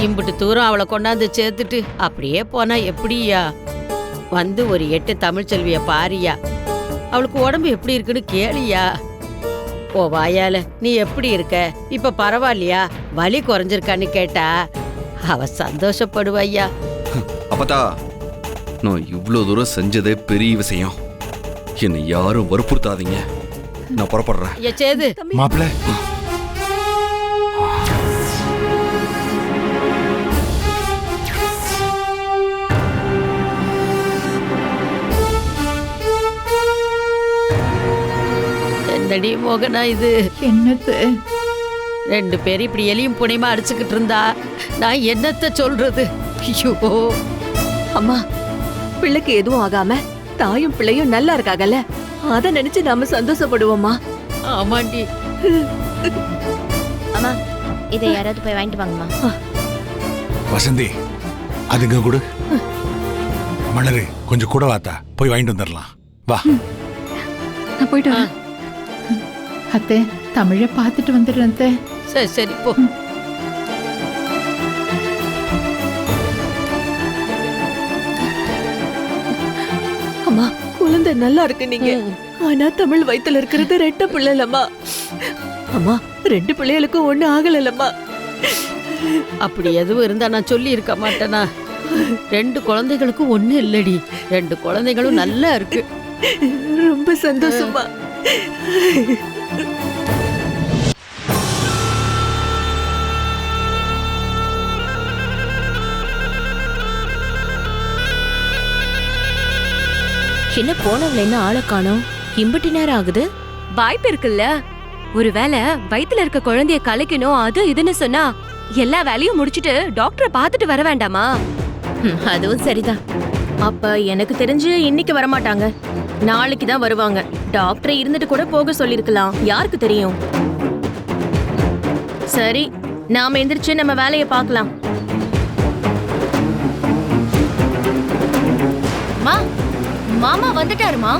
இம்புட்டு தூரம் அவளை கொண்டாந்து சேர்த்துட்டு அப்படியே போனா எப்படியா? வந்து ஒரு 8 தமிழ்ச்செல்விய பாரியா, அவளுக்கு உடம்பு எப்படி இருக்குன்னு கேளியா. ஓ வாயால நீ எப்படி இருக்க, இப்ப பரவாயில்லையா, வலி குறைஞ்சிருக்கான்னு கேட்டா அவ சந்தோஷப்படுவாய்யா. அப்பதா நான் இவ்வளவு தூரம் செஞ்சதே பெரிய விஷயம். என்னை யாரும் வற்புறுத்தாதீங்க, நான் புறப்படுறேன். சேது மாப்பிள்ள, என்னடி மோகனா இது? என்னது? 2 பேரும் இப்படி எலியும் புனையுமா அடிச்சுக்கிட்டு இருந்தா நான் என்னத்த சொல்றது? ஐயோ அம்மா, பிள்ளைக்கு எதுவும் ஆகாம தாயும் பிள்ளையும் நல்லா இருக்காங்கல்ல, அத நினைச்சு நாம சந்தோஷப்படுவோமா? ஆமாண்டி. அம்மா, இதை யாராவது போய் வாங்கிட்டு வாங்கம்மா. வசந்தி அதுங்க கூட. மலரு கொஞ்சம் கூட வாத்தா, போய் வாங்கிட்டு வந்துடலாம். வா. நான் போயிட்டு வரேன். அத்தை, தமிழை பார்த்துட்டு வந்துடுறேன் அத்தை. சரி சரி போ. அம்மா, குழந்தை நல்லா இருக்கு நீங்க. ஆனா தமிழ் வயித்துல இருக்கிறது 2 பிள்ளைலம்மா. அம்மா, 2 பிள்ளைகளுக்கும் ஒண்ணு ஆகலம்மா. அப்படி எதுவும் இருந்தா நான் சொல்லி இருக்க மாட்டேனா? 2 குழந்தைகளுக்கும் ஒண்ணு இல்லடி, 2 குழந்தைகளும் நல்லா இருக்கு. ரொம்ப சந்தோஷமா. என்ன போனவள என்ன ஆளை காணோம்? இம்புட்டு நேரம் ஆகுது. வாய்ப்பு இருக்குல்ல, ஒருவேளை வயித்துல இருக்க குழந்தைய கலைக்கணும் அது இதுன்னு சொன்னா எல்லா வேலையும் முடிச்சிட்டு டாக்டரை பார்த்துட்டு வர வேண்டாமா? அதுவும் சரிதான். அப்ப எனக்கு தெரிஞ்சு இன்னைக்கு வரமாட்டாங்க, நாளைக்கு தான் வருவாங்க. டாக்டரை இருந்துட்டு கூட போக சொல்லிருக்கலாம், யாருக்கு தெரியும்? சரி, நாம எந்திரிச்சு நம்ம வேலையை பார்க்கலாம். மாமா வந்துட்டாருமா?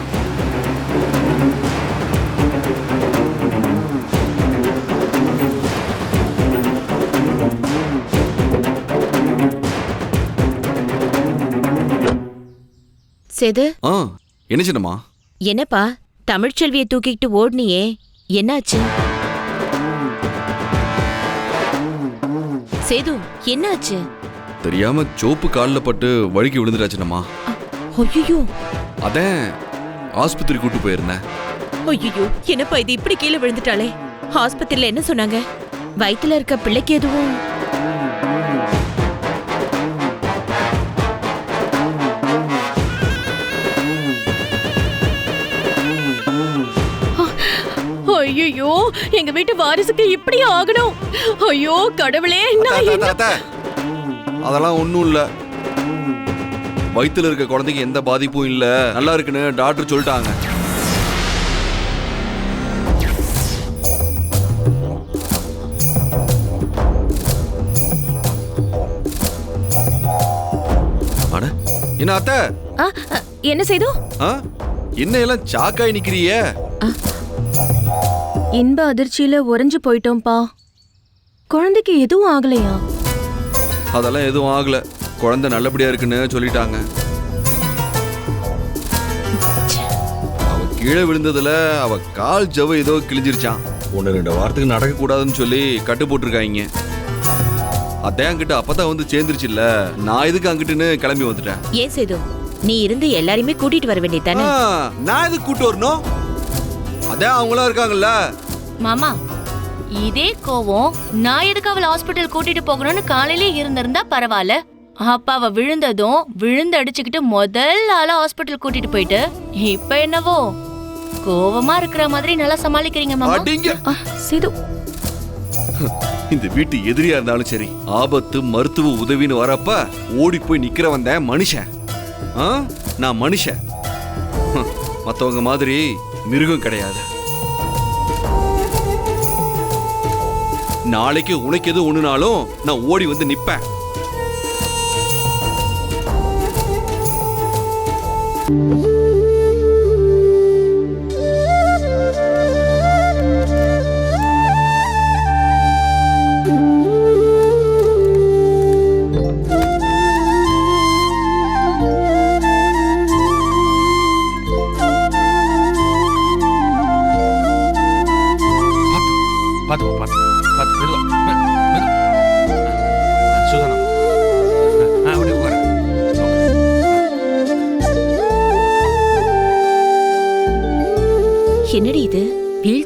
சேது, என்ன சின்னம்மா? என்னப்பா தமிழ்ச்செல்வியை தூக்கிட்டு ஓடுனியே, என்னாச்சு? சேது, என்னாச்சு? தெரியாம சோப்பு காலில் பட்டு வழுக்கி விழுந்துட்டாச்சுனம்மா. ஐயோ, அதான் ஆஸ்பத்திரி கூட்டு போயிருந்தேன். ஐயோ, என்னப்பா இது இப்படி கீழே விழுந்துட்டாளே? ஆஸ்பத்திரியில என்ன சொன்னாங்க? வயித்துல இருக்க பிள்ளைக்கு எதுவும்? ஐயோ, எங்க வீட்டு வாரிசுக்கு இப்படி ஆகணும். ஐயோ கடவுளே, அதெல்லாம் ஒண்ணும் இல்ல, வயித்துல இருக்க குழந்தைக்கு எந்த பாதிப்பும் இல்ல, நல்லா இருக்குன்னு டாக்டர் சொல்லிட்டாங்க. அட, என்ன அத்தை? என்ன செய்தோ? என்ன எல்லாம் சாக்காய் நிக்கிறிய? இன்ப அதிர்ச்சியில உறைஞ்சு போயிட்டோம்பா. குழந்தைக்கு எதுவும் ஆகலையா? அதெல்லாம் எதுவும் ஆகல, குழந்தை நல்லபடியா இருக்குன்னு சொல்லிட்டாங்க. அவ கீழே விழுந்ததுல அவ கால் ஜவ ஏதோ கிழிஞ்சிருச்சான். 1-2 வாரத்துக்கு நடக்க கூடாதுன்னு சொல்லி கட்டு போட்டிருக்காங்க. அதான் அங்கிட்ட அப்பதான் வந்து சேர்ந்துருச்சுல்ல, நான் இதுக்கு அங்கிட்டுன்னு கிளம்பி வந்துட்டேன். ஏன் சேது, நீ இருந்து எல்லாரையுமே கூட்டிட்டு வர வேண்டியதானே? நான் எதுக்கு கூட்டு வரணும்? அதான் அவங்களா இருக்காங்கல்ல. மாமா, இதே கோவம் நான் எதுக்கு அவளை ஹாஸ்பிட்டல் கூட்டிட்டு போகணும்னு காலையிலே இருந்திருந்தா பரவாயில்ல. அப்ப அவ விழுந்ததும் விழுந்து அடிச்சுக்கிட்டு முதல் ஆளா ஹாஸ்பிட்டல் கூட்டிட்டு போயிட்டு இப்ப என்னவோ கோவமா இருக்கிற மாதிரி நல்லா சமாளிக்கிறீங்க மாமா. சேது, இந்த வீட்டு எதிரியா இருந்தாலும் சரி, ஆபத்து மருத்துவ உதவின்னு வரப்ப ஓடி போய் நிக்கிறவன் தான் மனுஷன். நான் மனுஷன், மத்தவங்க மாதிரி மிருகம் கிடையாது. நாளைக்கு உனக்கு எது ஒண்ணுனாலும் நான் ஓடி வந்து நிப்பேன்.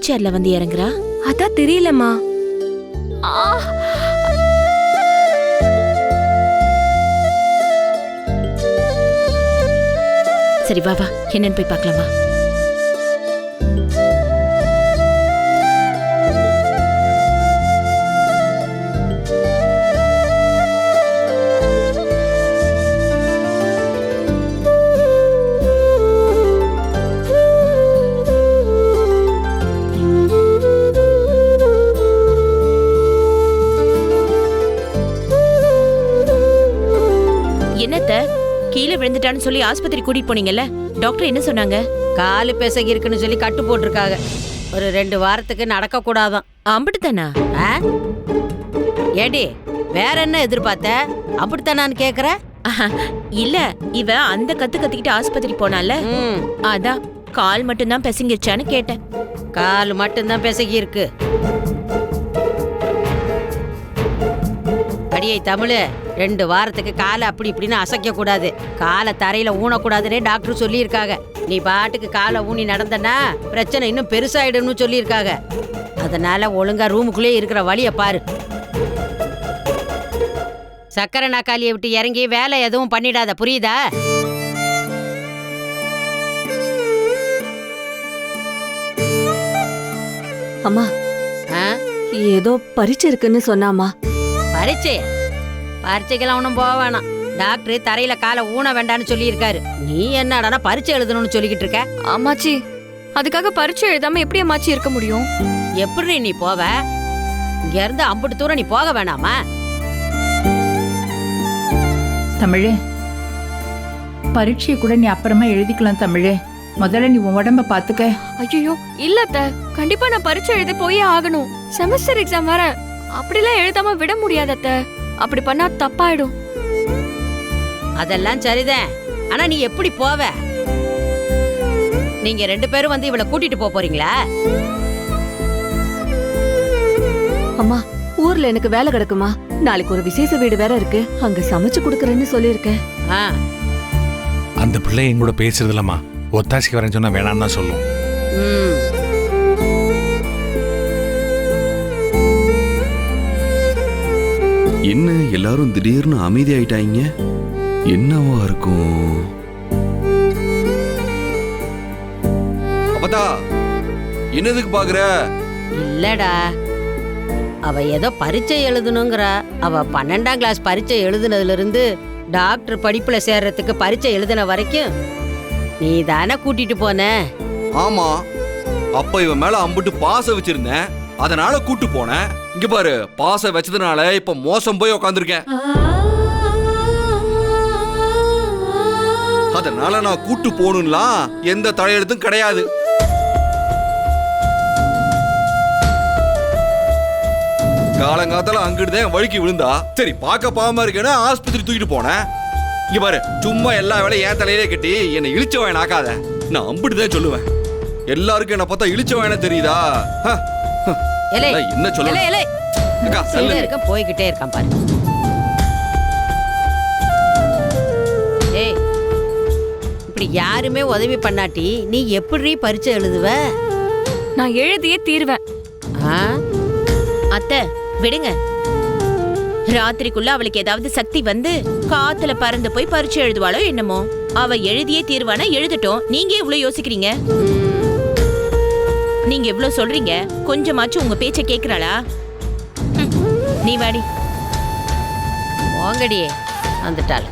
சேர்ல வந்து இறங்குறா? அதான் தெரியலம்மா. சரி வா வா, என்னன்னு போய் பார்க்கலாமா? என்னத்த கீழே விழுந்துட்டான்னு சொல்லி ஆஸ்பத்திரி கூட்டிட்டு போனீங்கல்ல, டாக்டர் என்ன சொன்னாங்க? காலு பிசகி இருக்குன்னு சொல்லி கட்டு போட்டிருக்காங்க. ஒரு 2 வாரத்துக்கு நடக்க கூடாதான். அம்பிட்டுதானா? ஏடி வேற என்ன எதிர்பார்த்த? அப்படித்தானான்னு கேக்குற? இல்ல, இவ அந்த கத்திக்கிட்டு ஆஸ்பத்திரி போனால, அதான் கால் மட்டும்தான் பிசங்கிருச்சான்னு கேட்டேன். கால் மட்டும்தான் பிசகி இருக்கு. அடியை தமிழு, 2 வாரத்துக்கு காலை அப்படி இப்படின்னு அசைக்க கூடாது, காலை தரையில ஊனக்கூடாதுன்னு டாக்டர் சொல்லியிருக்காங்க. நீ பாட்டுக்கு காலை ஊனி நடந்தனா பிரச்சனை இன்னும் பெருசாயிடும்னு சொல்லியிருக்காங்க. அதனால ஒழுங்கா ரூமுக்குள்ளே இருக்கிற வழியை பாரு. சக்கரை நாக்காளியை விட்டு இறங்கி வேலை எதுவும் பண்ணிடாத, புரியுதா? அம்மா, ஏதோ பரீட்சை இருக்குன்னு சொன்னாமா. பரீட்சைக்கெல்லாம் ஒன்றும் போக வேணாம். டாக்டர் தரையில காலை ஊன வேண்டான்னு சொல்லியிருக்காரு. நீ என்னடா பரீட்சை எழுதணும்னு சொல்லிக்கிட்டு இருக்க? அம்மாச்சி, அதுக்காக பரீட்சை எழுதாம எப்படி அம்மாச்சி இருக்க முடியும்? எப்படி நீ போவ? இங்க இருந்து அம்புட்டு தூரம் நீ போக வேணாமா? தமிழே, பரீட்சையை கூட நீ அப்புறமா எழுதிக்கலாம் தமிழே. முதல்ல நீ உன் உடம்ப பாத்துக்க. ஐயோ இல்ல, கண்டிப்பா நான் பரீட்சை எழுதி போயே ஆகணும். செமஸ்டர் எக்ஸாம் வேற. அப்படிலாம் எழுதாம விட முடியாது அத்தை. அப்படி பண்ணா தப்பாயிடும். அதெல்லாம் சரிதான். ஆனா நீ எப்படி போவ? நீங்க 2 பேரும் வந்து இவளை கூட்டிட்டு போறீங்களா? அம்மா, ஊர்ல எனக்கு வேலை கிடக்குமா. நாளைக்கு ஒரு விசேஷ வீடு வேற இருக்கு, அங்க சமைச்சு கொடுக்கறேன்னு சொல்லியிருக்கேன். அந்த பிள்ளை என் கூட பேசுறதுலம்மா ஒத்தாசிக்கு வரேன்னு சொன்னா வேணான்னு தான் சொல்லும். என்ன எல்லாரும் திடீர்னு அமைதியாயிட்டாங்க? என்னவா இருக்கும்? அப்பதா என்னதுக்கு பாக்குற? இல்லடா, அவ ஏதோ பரீட்சை எழுதணுங்கிறா. அவ 12ஆம் கிளாஸ் பரீட்சை எழுதுனதுல இருந்து டாக்டர் படிப்புல சேர்றதுக்கு பரீட்சை எழுதின வரைக்கும் நீ தானே கூட்டிட்டு போன? ஆமா, அப்ப இவன் மேல அம்புட்டு பாசம் வச்சிருந்தேன், அதனால கூட்டு போனேன். இங்க பாரு, பாசம் வச்சதுனால இப்ப மோசம் போய் உக்காந்துருக்கேன். அதனால நான் கூட்டு போகணும்லாம் எந்த தலையெழுத்தும் கிடையாது. காலங்காத்தால அங்கிட்டுதான் வழுக்கி விழுந்தா. சரி, பார்க்க பாவமா இருக்கேன்னு ஆஸ்பத்திரி தூக்கிட்டு போனேன். இங்க பாரு, சும்மா எல்லா வேலையும் என் தலையிலே கட்டி என்னை இழிச்சவன் ஆக்காத. நான் அம்பிட்டுதான் சொல்லுவேன். எல்லாருக்கும் என்ன பார்த்தா இழிச்சவன் தெரியுதா? என்ன சொல்ல போய்கிட்டே இருக்கான் பாரு. ஏய், இப்படி யாருமே உதவி பண்ணாட்டி நீ எப்படி பரீட்சை எழுதுவ? நான் எழுதியே தீர்வேன். அத்தை விடுங்க. ராத்திரிக்குள்ள அவளுக்கு ஏதாவது சக்தி வந்து காத்துல பறந்து போய் பரீட்சை எழுதுவாளோ என்னமோ. அவ எழுதியே தீர்வானா எழுதட்டும். நீங்க இவ்வளவு யோசிக்கிறீங்க? நீங்க இவ்வளவு சொல்றீங்க, கொஞ்சமாச்சும் உங்க பேச்ச கேக்குறாளா? நீ வாடி. போங்கடியே வந்துட்டாள்.